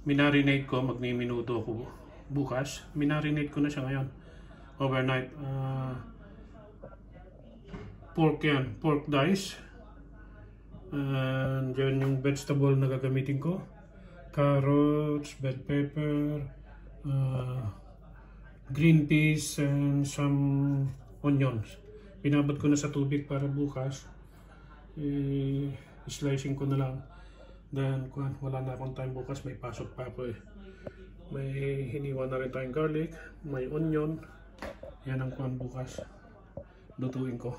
Minarinate ko, magni-minuto ako bukas. Minarinate ko na siya ngayon. Overnight. Pork yan. Pork dice. And yan yung vegetable na gagamitin ko. Carrots, bell pepper, green peas, and some onions. Binabad ko na sa tubig para bukas. Slicing ko na lang. Then, wala na akong time bukas. May pasok pa ako eh. May hiniwa na rin tayong garlic. May onion. Yan ang kuhan bukas. Lutuin ko.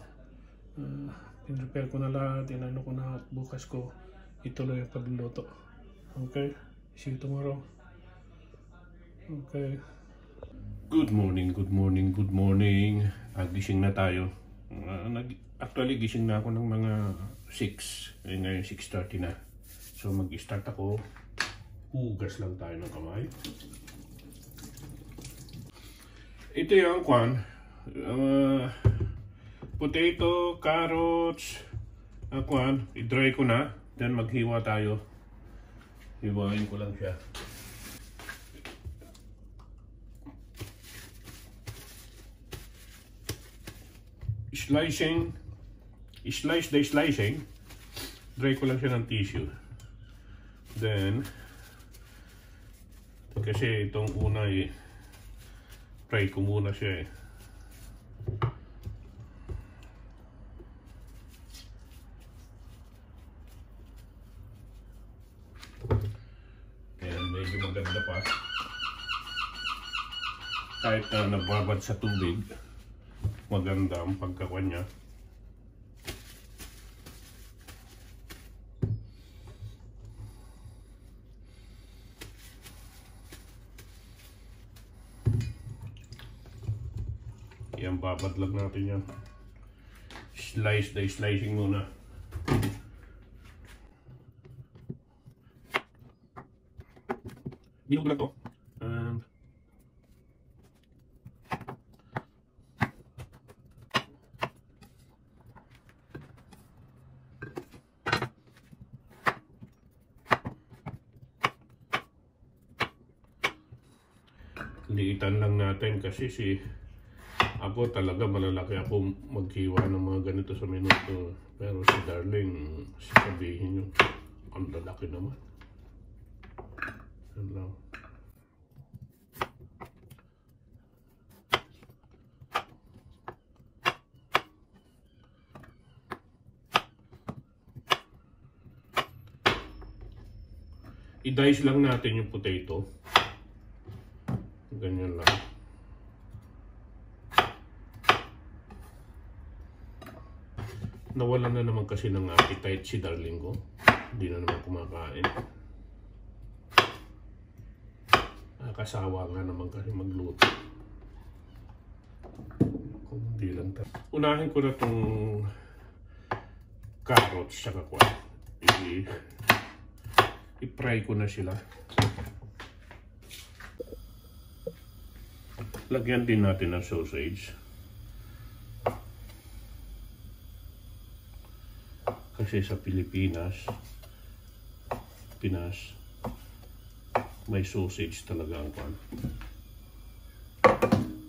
Pinrepare ko na lahat. Inano ko na at bukas ko ituloy ang pagluluto. Okay? See you tomorrow. Okay. Good morning, good morning, good morning. Gising na tayo. Actually, gising na ako ng mga 6. Ngayon 6:30 na. So mag-start ako. Hugas lang tayo ng kamay. Ito yung kwan. Potato, carrots, kwan. I-dry ko na. Then maghiwa tayo. Hiwain ko lang siya. Slicing. Dry ko lang siya ng tissue. Then, kasi itong una fry ko muna siya eh. Ayan, medyo maganda pa. Kahit na nababad sa tubig, maganda ang pagkakuha niya. Yan, babad lang natin yan. Slicing muna. Bilog lang to. And liitan lang natin kasi ako talaga malalaki ako maghiwa ng mga ganito sa minuto. Pero si Darling, sabihin nyo, ang lalaki naman. Yan lang. I-dice lang natin yung potato. Ganyan lang. Nawalan na naman kasi ng appetite si Darling ko. Hindi na naman kumakain. Nakasawa nga naman kasi magluto. Kung hindi lang tayo. Unahin ko na itong carrots saka kwa. I-fry ko na sila. Lagyan din natin ng sausage. Kasi sa Pilipinas, may sausage talaga ang pan.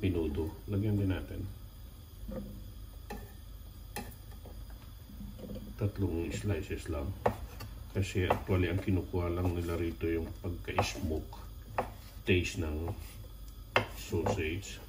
Menudo. Lagyan din natin. 3 slices lang. Kasi actually ang kinukuha lang nila rito yung pagka-smoke taste ng sausage.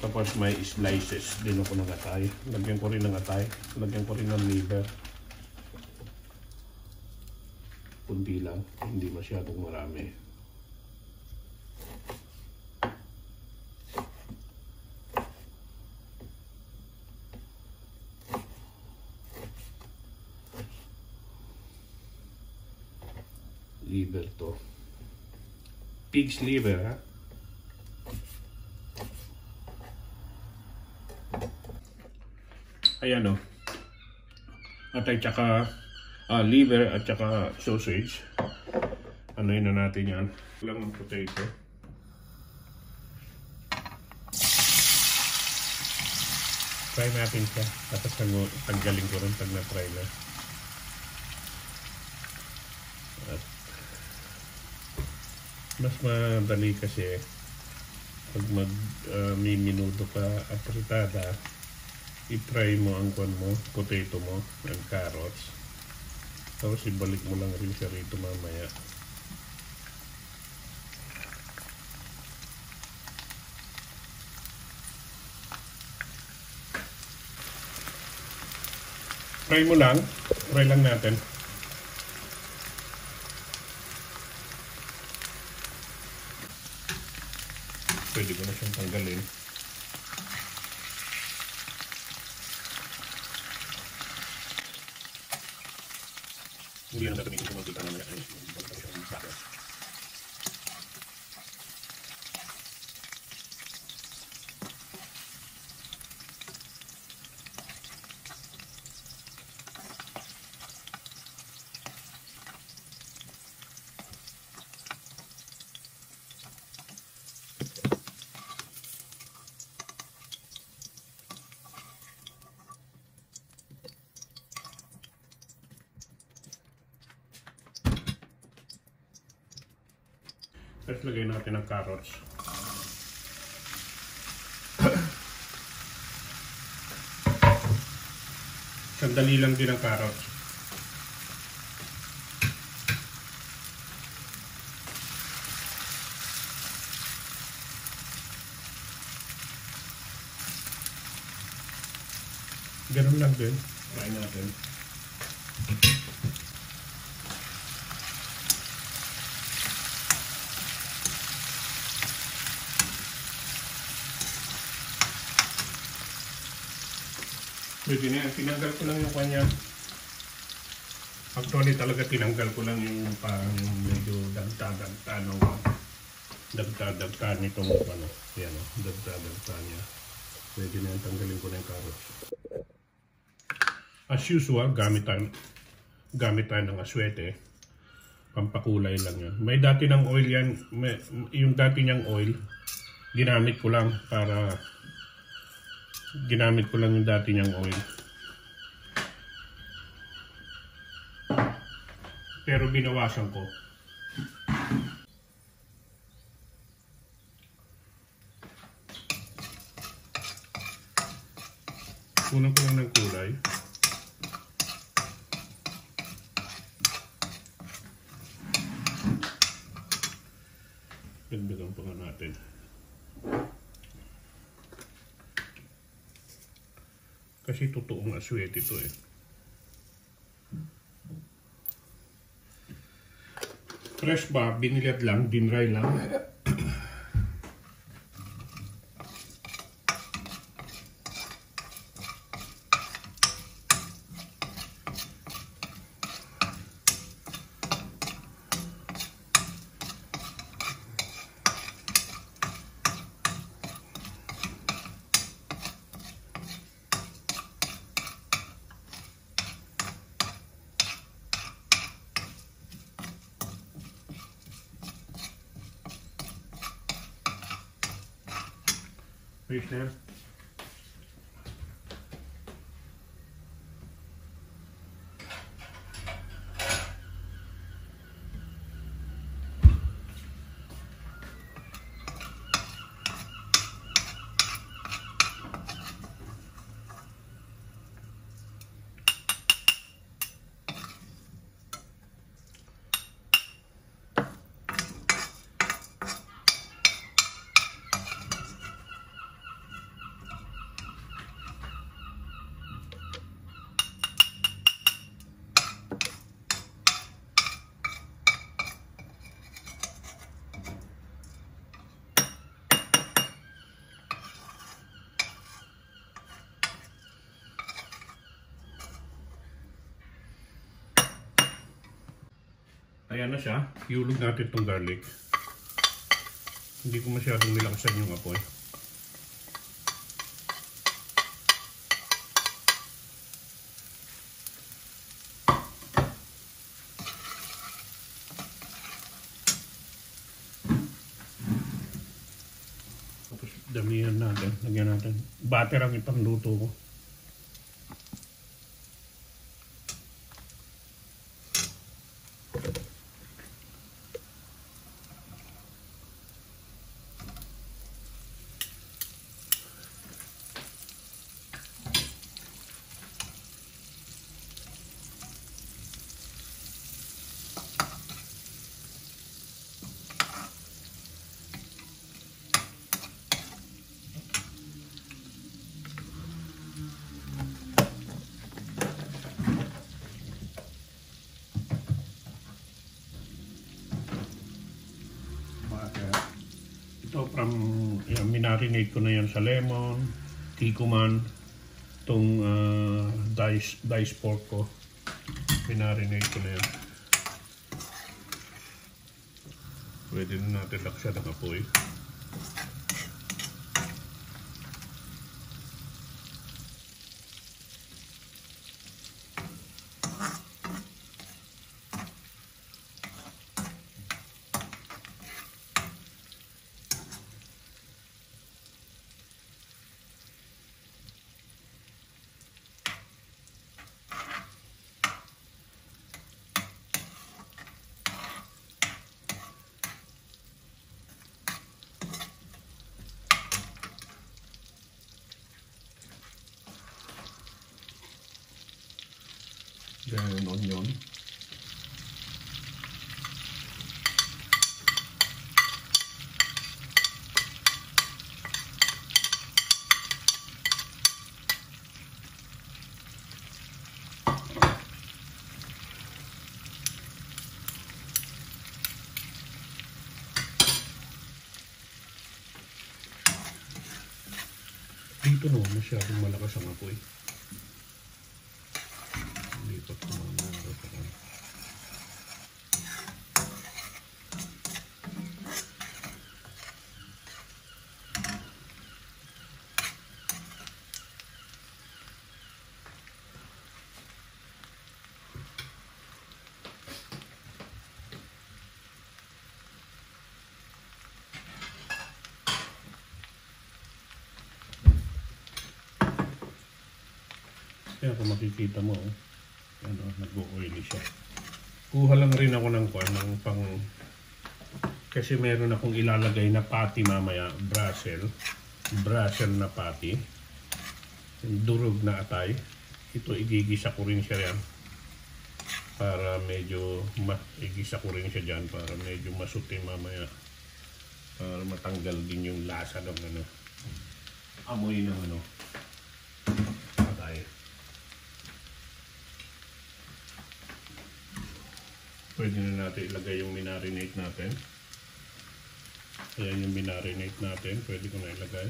Tapos may slices din ako ng atay. Lagyan ko rin ng atay. Lagyan ko rin ng liver. Kunti lang. Hindi masyadong marami. Liver to. Pig's liver, ha? Ayan o. Atay tsaka liver at tsaka sausage. ano yun na natin yan. Lang ang potato. Try natin siya. Tapos tanggalin ko rin pag na-try na. At mas madali kasi pag minuto ka apritada, i-try mo ang potato mo and carrots. Tapos ibalik mo lang rin siya rito mamaya. Try mo lang. Try lang natin. Pwede ko na siyang tanggalin. Hindi na gagamitin ko magkita naman yan. Tapos lagay natin ang carrots. Sandali lang din ang carrots. Ganun lang din. Try natin. Pwede na yan. Tinanggal ko lang yung kanya. Actually talaga tinanggal ko lang yung pang medyo dagta-dagta nitong ano. Yan o. Dagta-dagta niya. Pwede na yan. Tanggalin ko na yung carrots. As usual, gamit tayo ng aswete. Pampakulay lang yan. May dati ng oil yan. Yung dati niyang oil, ginamit ko lang yung dati niyang oil. Pero binawasan ko. Kunan ko lang ng kulay. Dagdagan pa nga natin. Kasi totoong aswete ito eh. Fresh ba? Binilad lang, dinry lang. Fish na. Ayan na siya. Iulog natin itong garlic. Hindi ko masyadong nilakasan yung apoy. Damihan natin. Lagyan natin. Butter ang ipangluto ko. Ito minarinate ko na yan sa lemon, kikuman, itong diced pork ko, minarinate ko na yan. Pwede na natin laksan ng apoy. Then onion. Dito no, masyadong malakas ang apoy. Kaya kung makikita mo, nag-oily siya. Kuha lang rin ako ng pang kasi meron akong ilalagay na patty mamaya, Brussels na patty, durog na atay. Ito igigisa ko rin siya yan para medyo igisa ko rin siya dyan para medyo masuti mamaya para matanggal din yung lasa ng amoy ng atay. Pwede na natin ilagay yung minarinate natin. Ayan yung minarinate natin. Pwede ko na ilagay.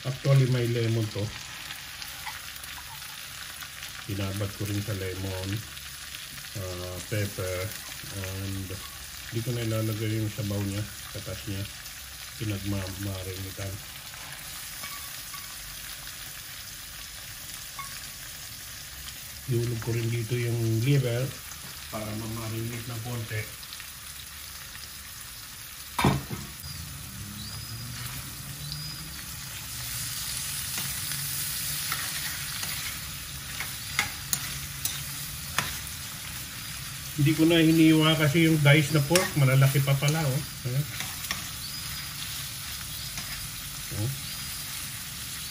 Actually may lemon to. Binabad ko rin sa lemon, pepper, and hindi ko na ilalagay yung sabaw niya, katas niya, pinagmarinitan. Iulog ko rin dito yung liver para mamarinate ng konti. Hindi ko na hiniwa kasi yung diced na pork, malalaki pa pala, oh. Oh.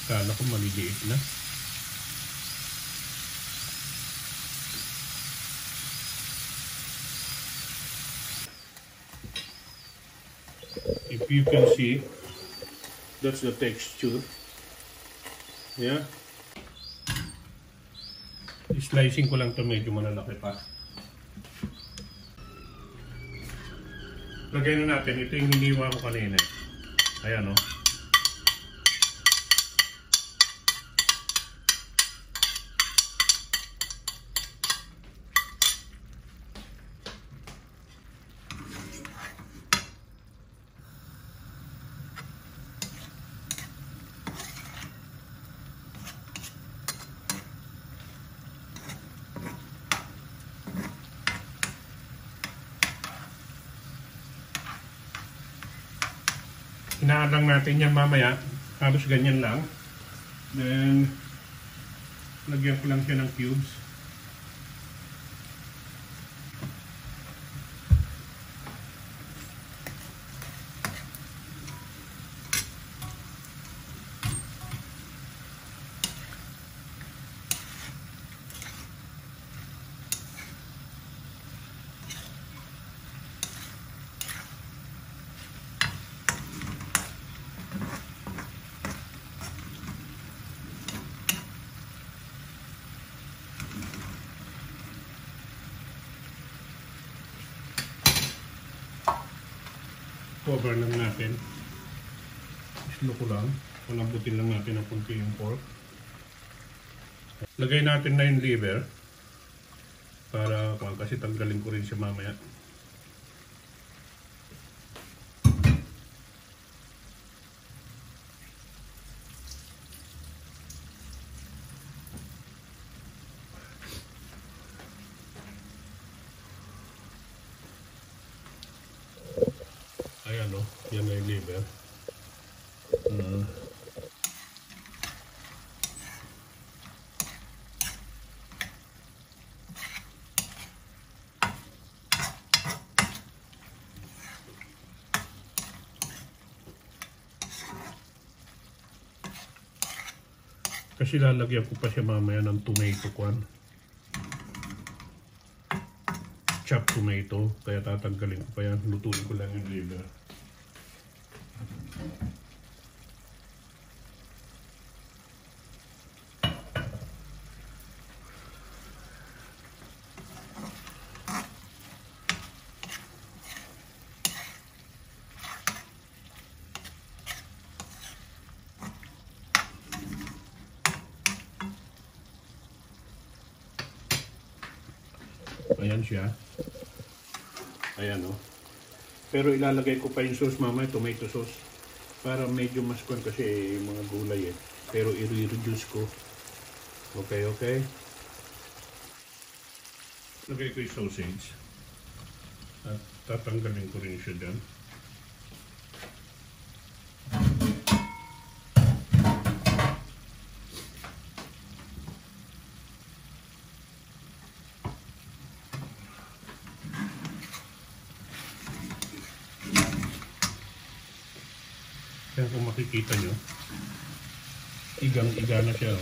Kala ko maliliit na. If you can see, that's the texture. Yeah. Slicing ko lang to, medyo malalaki pa. Lagay na natin, ito yung hiniwa ko kanina. Ayan o. Hinaan lang natin yan mamaya. Halos ganyan lang. Then, lagyan ko lang siya ng cubes. Cover lang natin. Slow ko lang. Palambutin lang natin ng kunti yung pork. Lagay natin na yung liver. Para kasi tanggalin ko rin siya mamaya. Ayan o, yan na yung liver. Kasi lalagyan ko pa siya mamaya ng tomato kwan. Chopped tomato, kaya tatanggalin ko pa yan. Lutuin ko lang yung liver. Ayan siya. Ayan o. Pero ilalagay ko pa yung sauce mamaya, tomato sauce. Para medyo mas kwan kasi yung mga gulay eh. Pero i-reduce ko. Okay, okay. Lagay ko yung sausage. At tatanggalin ko rin siya dyan. Kaya kung makikita nyo, igang-iga na siya.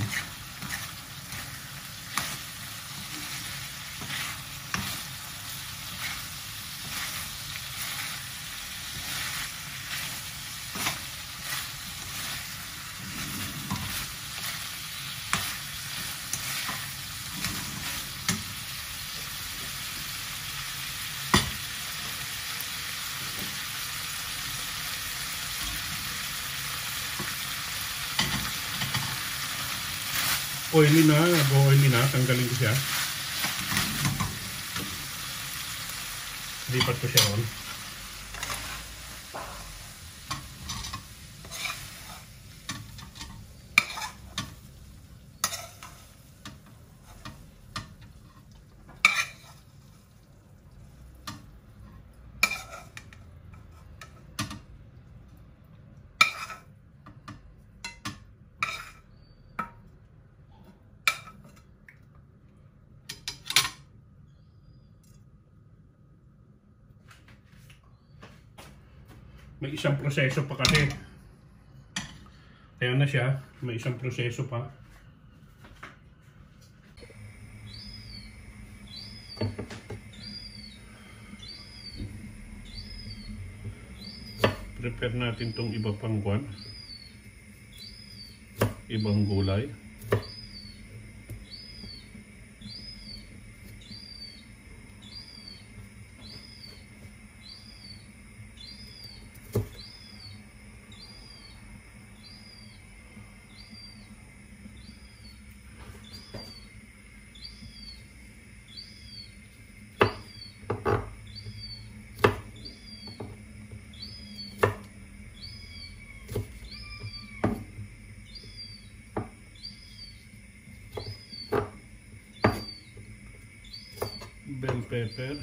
Oily na, oily na, tanggalin ko siya. Lipat ko siya on. May isang proseso pa kasi. Ayan na siya. May isang proseso pa. Prepare natin tong iba pang kwan. Ibang gulay. Bell pepper,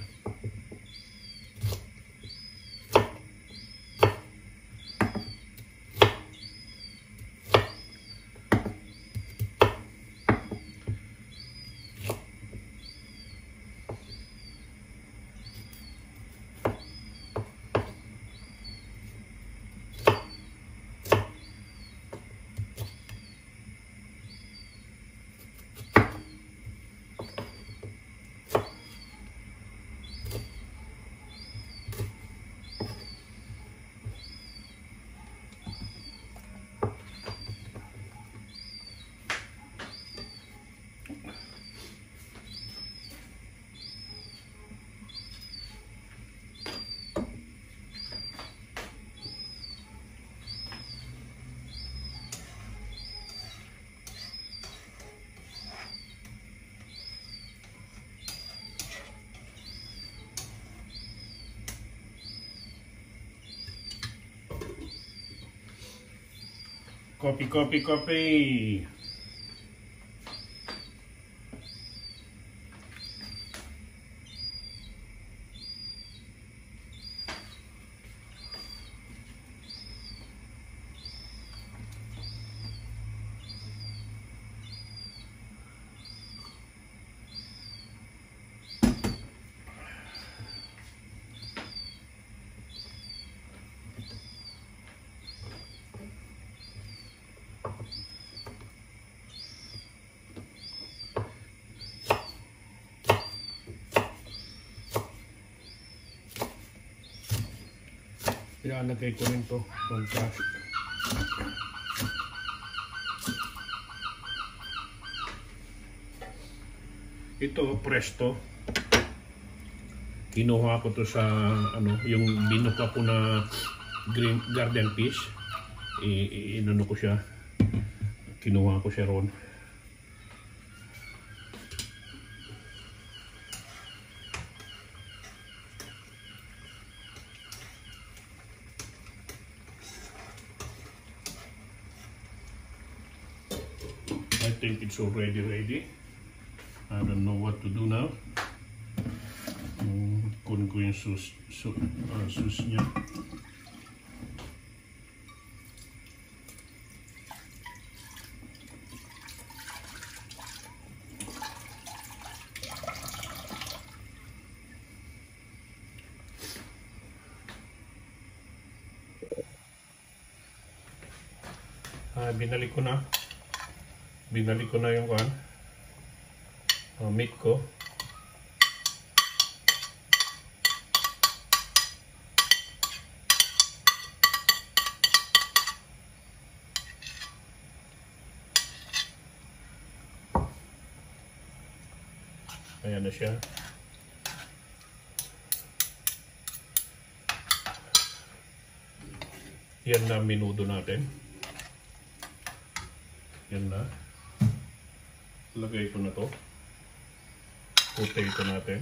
Coffee. Ilalagay ko rin to contrast. Ito presto. Kinuha ko to sa yung binuka ko na green garden peas. Inano ko siya. Kinuha ko siya ron. I think it's already ready. I don't know what to do now. Kunin ko yung sauce niya. Binalik ko na yung meat ko. Ayan na siya. Yan na minudo natin. Yan na. Lagay ko na to. Potato natin.